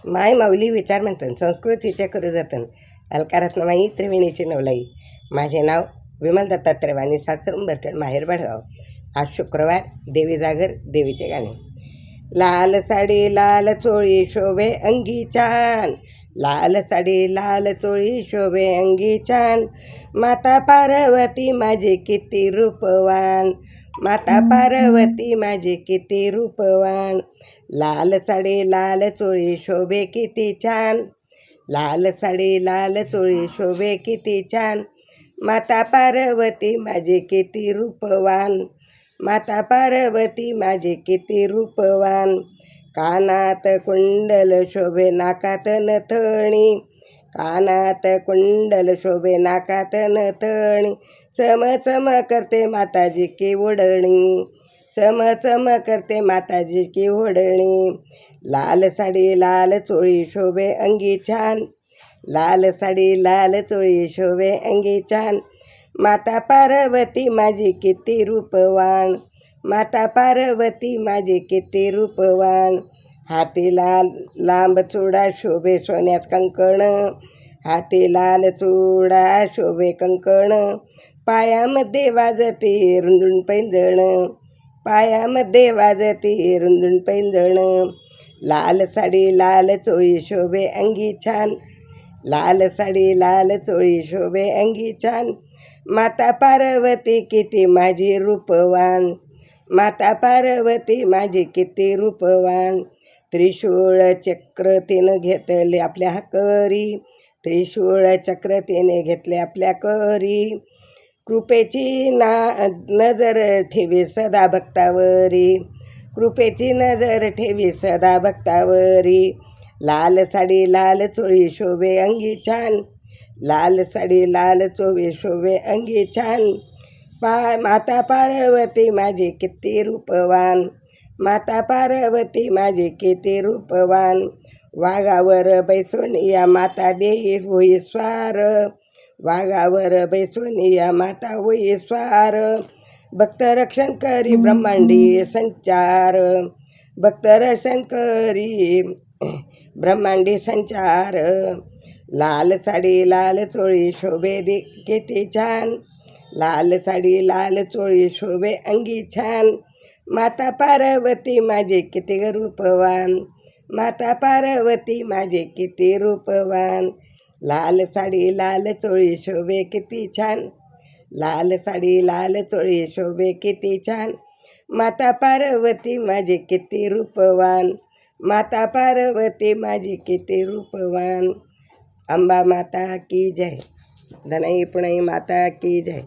माय माऊली विचार म्हणतात संस्कृतीच्या करू जातन अलकारातनं माई त्रिवेणीची नवलाई. माझे नाव विमल दत्तात्रय वाणी सासर उंबरखेड माहेर बडगाव. आज शुक्रवार देवी जागर देवीचे गाणे. लाल साडी लाल चोळी शोभे अंगी छान, लाल साडी लाल चोळी शोभे अंगी छान. माता पार्वती माझी किती रूपवान, माता पार्वती माझी किती रूपवान. लाल साडी लाल चोळी शोभे किती छान, लाल साडी लाल चोळी शोभे किती छान. माता पार्वती माझी किती रूपवान, माता पार्वती माझी किती रूपवान. कानात कुंडल शोभे नाकात नथणी, कानात कुंडल शोभे नाकात नथणी. चम चम करते माताजी की ओढणी, चम चम करते माताजी की ओढणी. लाल साडी लाल चोळी शोभे अंगी छान, लाल साडी लाल चोळी शोभे अंगी छान. माता पार्वती माझी किती रूपवान, माता पार्वती माझी किती रूपवान. हाती लाल लांब चुडा शोभे सोन्यात कंकण, हाती लाल चुडा शोभे कंकण. पायामध्ये वाजती रुंदून पैंजण, पायामध्ये वाजती रुंदून पैंजण. लाल साडी लाल चोळी शोभे अंगी छान, लाल साडी लाल चोळी शोभे अंगी छान. माता पार्वती किती माझी रूपवान, माता पार्वती माझी किती रूपवान. त्रिशूळ चक्र तिनं घेतले आपल्या करी, त्रिशूळ चक्र तिने घेतले आपल्या करी. कृपेची नजर ठेवी सदा भक्तावरी, कृपेची नजर ठेवी सदा भक्तावरी. लाल साडी लाल चोळी शोभे अंगी छान, लाल साडी लाल चोळी शोभे अंगी छान. माता पार्वती माझी किती रूपवान, माता पार्वती माझी किती रूपवान. वाघावर बैसून या माता देई होई स्वार, वाघावर बैसून या माता होई स्वार. भक्त रक्षण करी ब्रह्मांडी संचार, भक्त रक्षण करी ब्रह्मांडी संचार. लाल साडी लाल चोळी शोभे किती छान, लाल साडी लाल चोळी शोभे अंगी छान. माता पार्वती माझे किती रूपवान, माता पार्वती माझे किती रूपवान. लाल साडी लाल चोळी शोभे किती छान, लाल साडी लाल चोळी शोभे किती छान. माता पार्वती माझे किती रूपवान, माता पार्वती माझी किती रूपवान. अंबा माता की जय, धनई पुणई माता की जय.